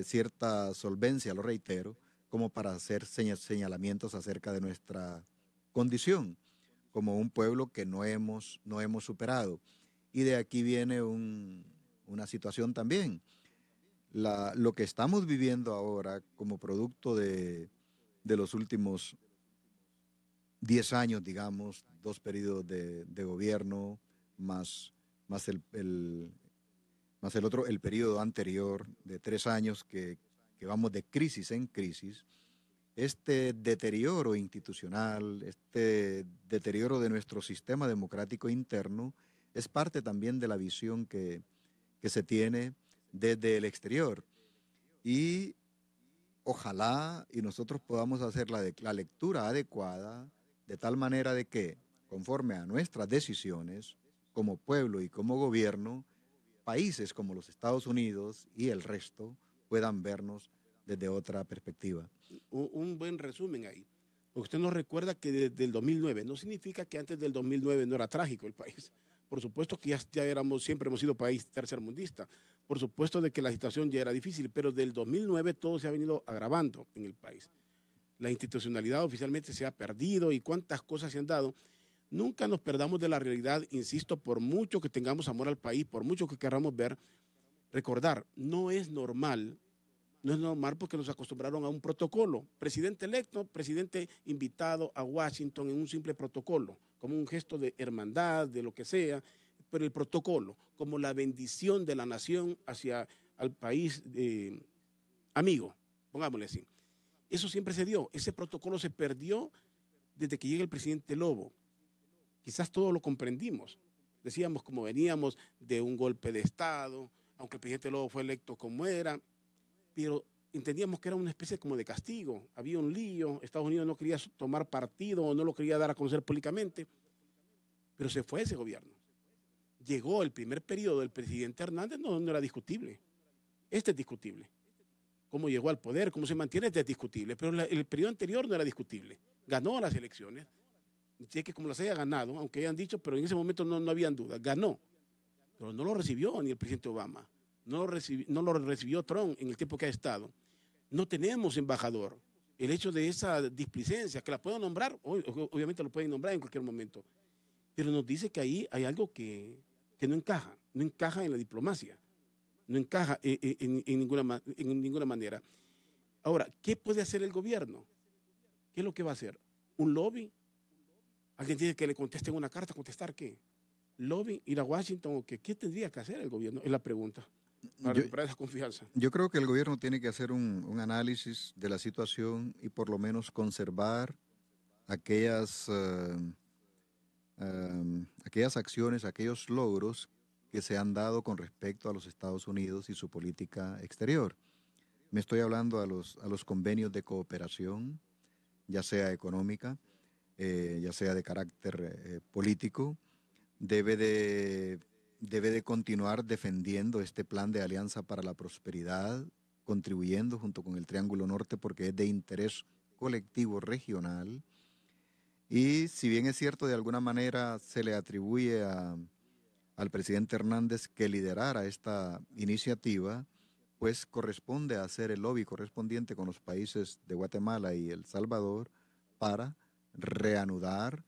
cierta solvencia, lo reitero, como para hacer señalamientos acerca de nuestra condición como un pueblo que no hemos superado. Y de aquí viene una situación también. Lo que estamos viviendo ahora como producto de los últimos 10 años, digamos, 2 periodos de gobierno, más el periodo anterior de 3 años que vamos de crisis en crisis, este deterioro institucional, este deterioro de nuestro sistema democrático interno es parte también de la visión que se tiene desde el exterior. Y ojalá y nosotros podamos hacer la lectura adecuada de tal manera de que, conforme a nuestras decisiones, como pueblo y como gobierno, países como los Estados Unidos y el resto puedan vernos desde otra perspectiva. Un buen resumen ahí. Porque usted nos recuerda que desde el 2009, no significa que antes del 2009 no era trágico el país. Por supuesto que siempre hemos sido país tercermundista. Por supuesto de que la situación ya era difícil, pero del 2009 todo se ha venido agravando en el país. La institucionalidad oficialmente se ha perdido y cuántas cosas se han dado. Nunca nos perdamos de la realidad, insisto, por mucho que tengamos amor al país, por mucho que queramos ver, recordar, no es normal porque nos acostumbraron a un protocolo. Presidente electo, presidente invitado a Washington en un simple protocolo, como un gesto de hermandad, de lo que sea, pero el protocolo, como la bendición de la nación hacia al país amigo, pongámosle así. Eso siempre se dio. Ese protocolo se perdió desde que llega el presidente Lobo. Quizás todos lo comprendimos. Decíamos como veníamos de un golpe de Estado, aunque el presidente Lobo fue electo como era, pero entendíamos que era una especie como de castigo. Había un lío, Estados Unidos no quería tomar partido o no lo quería dar a conocer públicamente, pero se fue ese gobierno. Llegó el primer periodo del presidente Hernández, no era discutible. Este es discutible. Cómo llegó al poder, cómo se mantiene, este es discutible, pero el periodo anterior no era discutible. Ganó las elecciones, sé que como las haya ganado, aunque hayan dicho, pero en ese momento no habían dudas, ganó, pero no lo recibió ni el presidente Obama. No lo recibió Trump en el tiempo que ha estado. No tenemos embajador. El hecho de esa displicencia, que la puedo nombrar, obviamente lo pueden nombrar en cualquier momento, pero nos dice que ahí hay algo que no encaja en la diplomacia, no encaja en ninguna manera. Ahora, ¿qué puede hacer el gobierno? ¿Qué es lo que va a hacer? ¿Un lobby? Alguien tiene que le contesten una carta, ¿contestar qué? ¿Lobby? ¿Ir a Washington? ¿O qué tendría que hacer el gobierno? Es la pregunta, para recuperar esa confianza. Yo creo que el gobierno tiene que hacer un análisis de la situación y por lo menos conservar aquellas acciones, aquellos logros que se han dado con respecto a los Estados Unidos y su política exterior. Me estoy hablando a los convenios de cooperación, ya sea económica, ya sea de carácter político. Debe de continuar defendiendo este plan de alianza para la prosperidad, contribuyendo junto con el Triángulo Norte porque es de interés colectivo regional. Y si bien es cierto, de alguna manera se le atribuye al presidente Hernández que liderara esta iniciativa, pues corresponde a hacer el lobby correspondiente con los países de Guatemala y El Salvador para reanudar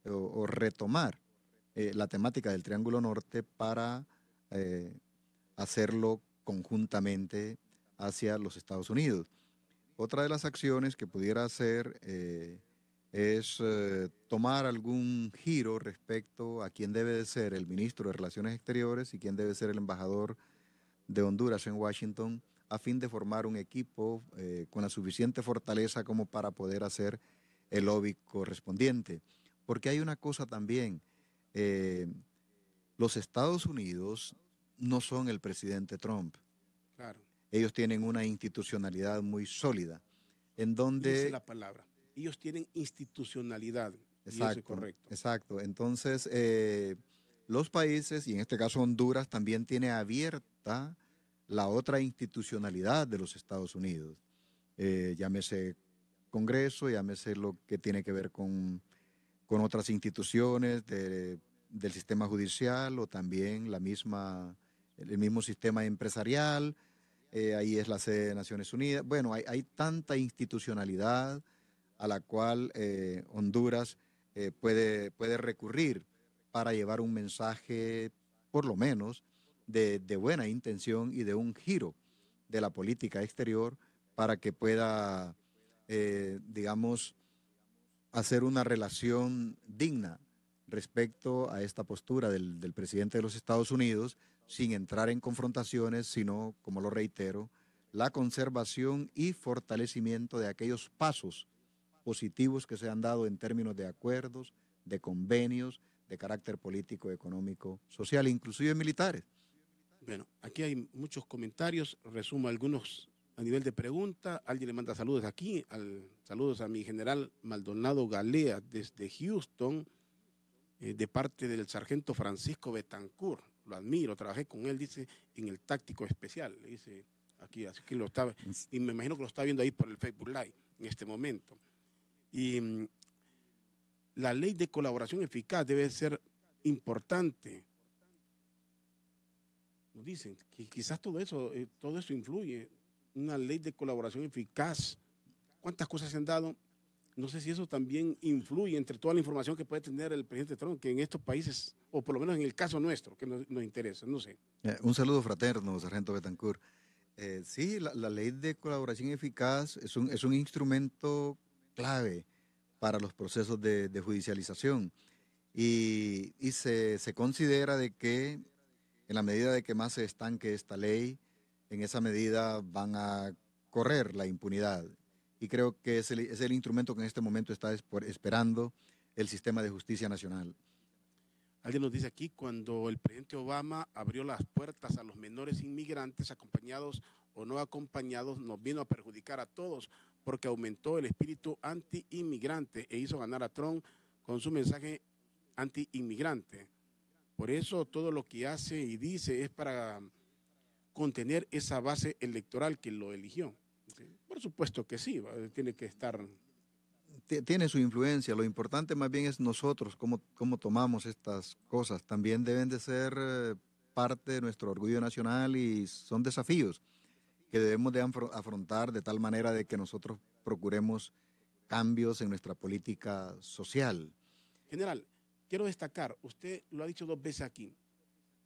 o retomar la temática del Triángulo Norte para hacerlo conjuntamente hacia los Estados Unidos. Otra de las acciones que pudiera hacer es tomar algún giro respecto a quién debe de ser el ministro de Relaciones Exteriores y quién debe ser el embajador de Honduras en Washington, a fin de formar un equipo con la suficiente fortaleza como para poder hacer el lobby correspondiente. Porque hay una cosa también, los Estados Unidos no son el presidente Trump. Claro. Ellos tienen una institucionalidad muy sólida, en donde... Esa es la palabra. Ellos tienen institucionalidad. Exacto, y eso es correcto. Exacto. Entonces, los países, y en este caso Honduras, también tiene abierta la otra institucionalidad de los Estados Unidos. Llámese Congreso, llámese lo que tiene que ver con otras instituciones del sistema judicial o también el mismo sistema empresarial. Ahí es la sede de Naciones Unidas. Bueno, hay tanta institucionalidad a la cual Honduras puede recurrir para llevar un mensaje, por lo menos, de buena intención y de un giro de la política exterior para que pueda, digamos, hacer una relación digna respecto a esta postura del presidente de los Estados Unidos, sin entrar en confrontaciones, sino, como lo reitero, la conservación y fortalecimiento de aquellos pasos positivos que se han dado en términos de acuerdos, de convenios, de carácter político, económico, social, inclusive militares. Bueno, aquí hay muchos comentarios, resumo algunos a nivel de pregunta. Alguien le manda saludos aquí, saludos a mi general Maldonado Galea desde Houston, de parte del sargento Francisco Betancourt. Lo admiro, trabajé con él, dice, en el táctico especial, le dice aquí, así que lo estaba, y me imagino que lo está viendo ahí por el Facebook Live en este momento. Y la ley de colaboración eficaz debe ser importante. Nos dicen que quizás todo eso influye. Una ley de colaboración eficaz. ¿Cuántas cosas se han dado? No sé si eso también influye entre toda la información que puede tener el presidente Trump, que en estos países, o por lo menos en el caso nuestro, que nos interesa, no sé. Un saludo fraterno, sargento Betancourt. Sí, la ley de colaboración eficaz es un instrumento clave para los procesos de judicialización y se considera de que en la medida de que más se estanque esta ley, en esa medida van a correr la impunidad. Y creo que es el instrumento que en este momento está esperando el sistema de justicia nacional. Alguien nos dice aquí, cuando el presidente Obama abrió las puertas a los menores inmigrantes, acompañados o no acompañados, nos vino a perjudicar a todos, porque aumentó el espíritu anti-inmigrante e hizo ganar a Trump con su mensaje anti-inmigrante. Por eso todo lo que hace y dice es para contener esa base electoral que lo eligió. Por supuesto que sí, tiene que estar... Tiene su influencia. Lo importante más bien es nosotros, cómo tomamos estas cosas. También deben de ser parte de nuestro orgullo nacional y son desafíos que debemos de afrontar de tal manera de que nosotros procuremos cambios en nuestra política social. General, quiero destacar, usted lo ha dicho 2 veces aquí,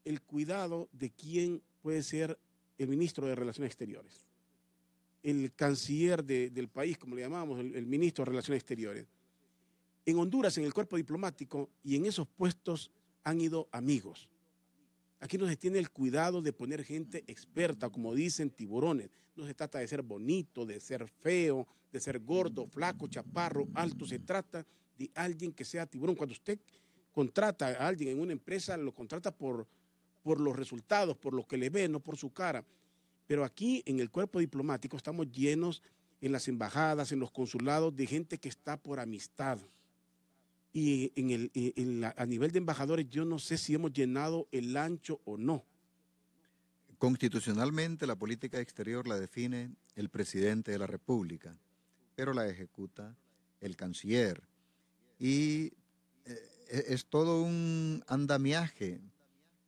el cuidado de quién puede ser el ministro de Relaciones Exteriores. El canciller del país, como le llamamos, el ministro de Relaciones Exteriores. En Honduras, en el cuerpo diplomático y en esos puestos han ido amigos. Aquí no se tiene el cuidado de poner gente experta, como dicen, tiburones. No se trata de ser bonito, de ser feo, de ser gordo, flaco, chaparro, alto. Se trata de alguien que sea tiburón. Cuando usted contrata a alguien en una empresa, lo contrata por los resultados, por lo que le ve, no por su cara. Pero aquí en el cuerpo diplomático estamos llenos en las embajadas, en los consulados, de gente que está por amistad. Y a nivel de embajadores, yo no sé si hemos llenado el ancho o no. Constitucionalmente, la política exterior la define el presidente de la República, pero la ejecuta el canciller. Y es todo un andamiaje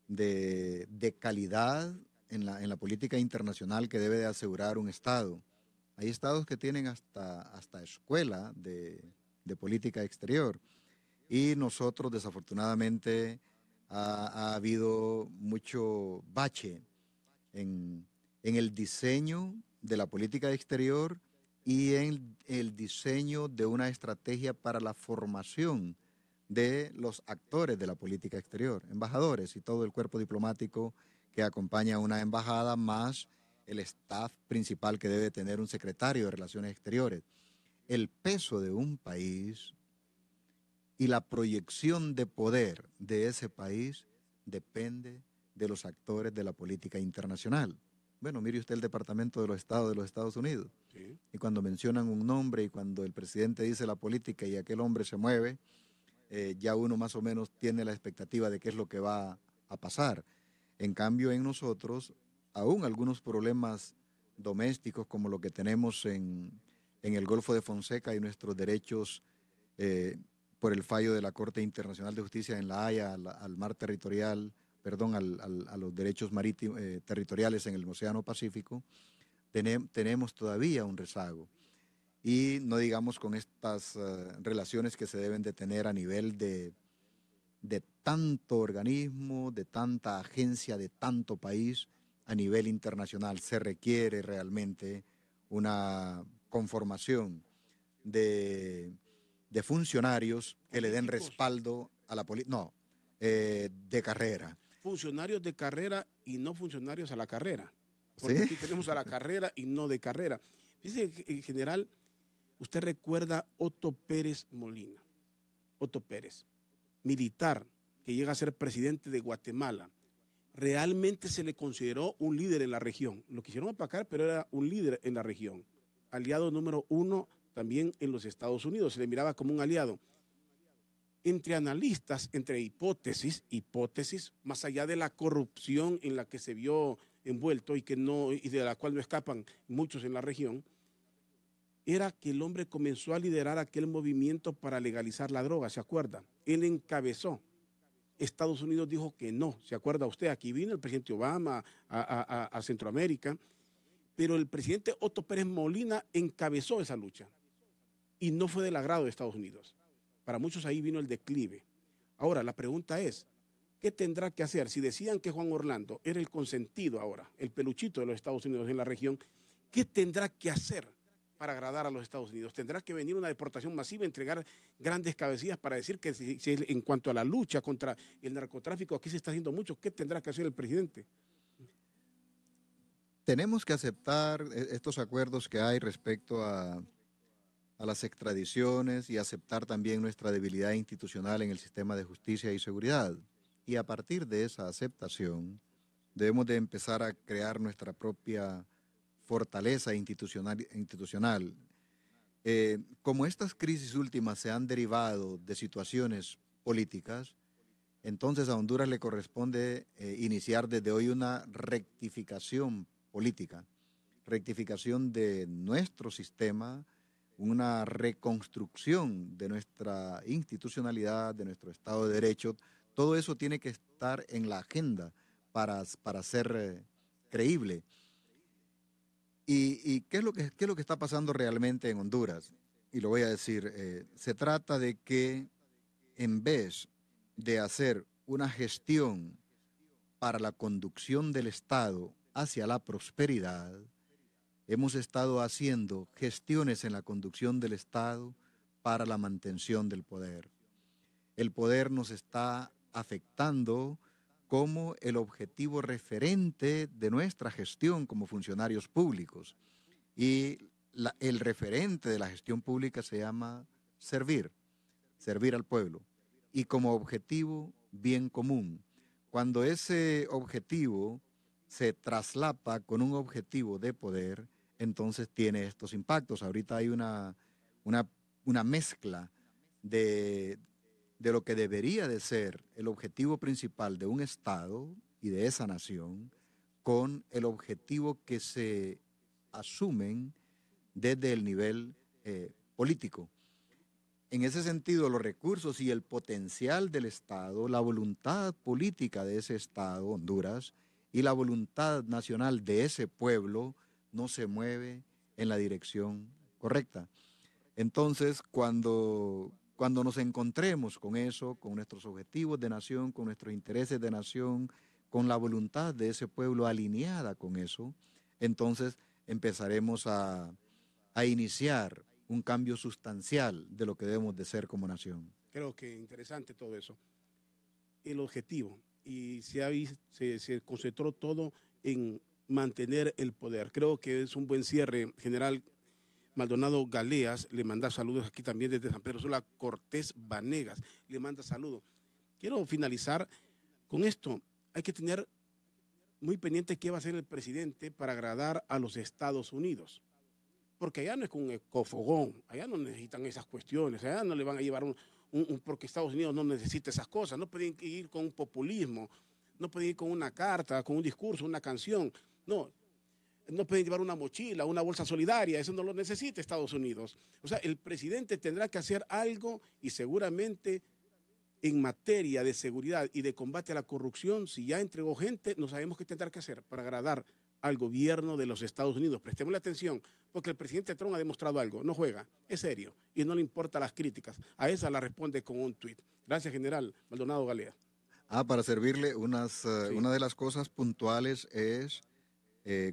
de calidad en la política internacional que debe de asegurar un Estado. Hay estados que tienen hasta escuela de política exterior. Y nosotros, desafortunadamente, ha habido mucho bache en el diseño de la política exterior y en el diseño de una estrategia para la formación de los actores de la política exterior, embajadores y todo el cuerpo diplomático que acompaña a una embajada, más el staff principal que debe tener un secretario de Relaciones Exteriores. El peso de un país y la proyección de poder de ese país depende de los actores de la política internacional. Bueno, mire usted el Departamento de los Estados de los Estados Unidos. Sí. Y cuando mencionan un nombre y cuando el presidente dice la política y aquel hombre se mueve, ya uno más o menos tiene la expectativa de qué es lo que va a pasar. En cambio, en nosotros, aún algunos problemas domésticos como lo que tenemos en el Golfo de Fonseca y nuestros derechos por el fallo de la Corte Internacional de Justicia en La Haya al mar territorial, a los derechos marítimos territoriales en el Océano Pacífico, tenemos todavía un rezago. Y no digamos con estas relaciones que se deben de tener a nivel de tanto organismo, de tanta agencia, de tanto país a nivel internacional. Se requiere realmente una conformación de funcionarios que le den respaldo a la política. No, de carrera. Funcionarios de carrera y no funcionarios a la carrera. Porque ¿sí? Aquí tenemos a la carrera y no de carrera. Dice que en general, usted recuerda Otto Pérez Molina. Otto Pérez, militar, que llega a ser presidente de Guatemala. Realmente se le consideró un líder en la región. Lo quisieron opacar, pero era un líder en la región. Aliado número 1 también en los Estados Unidos. Se le miraba como un aliado. Entre analistas, entre hipótesis, más allá de la corrupción en la que se vio envuelto y de la cual no escapan muchos en la región, era que el hombre comenzó a liderar aquel movimiento para legalizar la droga, ¿se acuerda? Él encabezó. Estados Unidos dijo que no, ¿se acuerda usted? Aquí vino el presidente Obama a Centroamérica, pero el presidente Otto Pérez Molina encabezó esa lucha y no fue del agrado de Estados Unidos. Para muchos ahí vino el declive. Ahora, la pregunta es, ¿qué tendrá que hacer? Si decían que Juan Orlando era el consentido ahora, el peluchito de los Estados Unidos en la región, ¿qué tendrá que hacer para agradar a los Estados Unidos? ¿Tendrá que venir una deportación masiva, entregar grandes cabecillas para decir que si en cuanto a la lucha contra el narcotráfico aquí se está haciendo mucho? ¿Qué tendrá que hacer el presidente? Tenemos que aceptar estos acuerdos que hay respecto a las extradiciones y aceptar también nuestra debilidad institucional en el sistema de justicia y seguridad. Y a partir de esa aceptación, debemos de empezar a crear nuestra propia fortaleza institucional. Como estas crisis últimas se han derivado de situaciones políticas, entonces a Honduras le corresponde iniciar desde hoy una rectificación política, rectificación de nuestro sistema, una reconstrucción de nuestra institucionalidad, de nuestro Estado de Derecho. Todo eso tiene que estar en la agenda para ser creíble. ¿Y qué es lo que está pasando realmente en Honduras? Y lo voy a decir, se trata de que en vez de hacer una gestión para la conducción del Estado hacia la prosperidad, hemos estado haciendo gestiones en la conducción del Estado para la mantención del poder. El poder nos está afectando como el objetivo referente de nuestra gestión como funcionarios públicos. Y el referente de la gestión pública se llama servir al pueblo. Y como objetivo, bien común. Cuando ese objetivo se traslapa con un objetivo de poder, entonces tiene estos impactos. Ahorita hay una mezcla de lo que debería de ser el objetivo principal de un Estado y de esa nación con el objetivo que se asumen desde el nivel político. En ese sentido, los recursos y el potencial del Estado, la voluntad política de ese Estado, Honduras, y la voluntad nacional de ese pueblo no se mueve en la dirección correcta. Entonces, cuando nos encontremos con eso, con nuestros objetivos de nación, con nuestros intereses de nación, con la voluntad de ese pueblo alineada con eso, entonces empezaremos a iniciar un cambio sustancial de lo que debemos de ser como nación. Creo que interesante todo eso. El objetivo, y se concentró todo en mantener el poder. Creo que es un buen cierre. General Maldonado Galeas le manda saludos aquí también desde San Pedro Sula. Cortés Vanegas le manda saludos. Quiero finalizar con esto. Hay que tener muy pendiente qué va a hacer el presidente para agradar a los Estados Unidos. Porque allá no es con un ecofogón, allá no necesitan esas cuestiones, allá no le van a llevar porque Estados Unidos no necesita esas cosas, no pueden ir con un populismo, no pueden ir con una carta, con un discurso, una canción, no pueden llevar una mochila, una bolsa solidaria, eso no lo necesita Estados Unidos. O sea, el presidente tendrá que hacer algo y seguramente en materia de seguridad y de combate a la corrupción, si ya entregó gente, no sabemos qué tendrá que hacer para agradar al gobierno de los Estados Unidos. Prestémosle atención, porque el presidente Trump ha demostrado algo, no juega, es serio, y no le importan las críticas. A esa la responde con un tuit. Gracias, general Maldonado Galea. Para servirle, una de las cosas puntuales es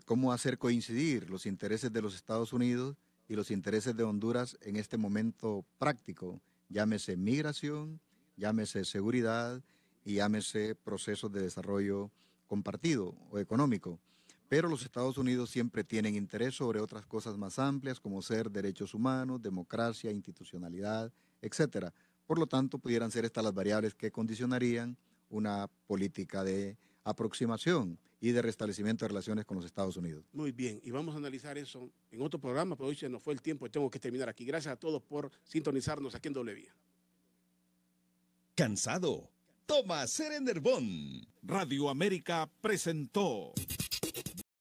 cómo hacer coincidir los intereses de los Estados Unidos y los intereses de Honduras en este momento práctico, llámese migración, llámese seguridad y llámese procesos de desarrollo compartido o económico. Pero los Estados Unidos siempre tienen interés sobre otras cosas más amplias, como ser derechos humanos, democracia, institucionalidad, etcétera. Por lo tanto, pudieran ser estas las variables que condicionarían una política de aproximación y de restablecimiento de relaciones con los Estados Unidos. Muy bien, y vamos a analizar eso en otro programa, pero hoy se nos fue el tiempo y tengo que terminar aquí. Gracias a todos por sintonizarnos aquí en Doble Vía. ¿Cansado? Toma Serenerbón. Radio América presentó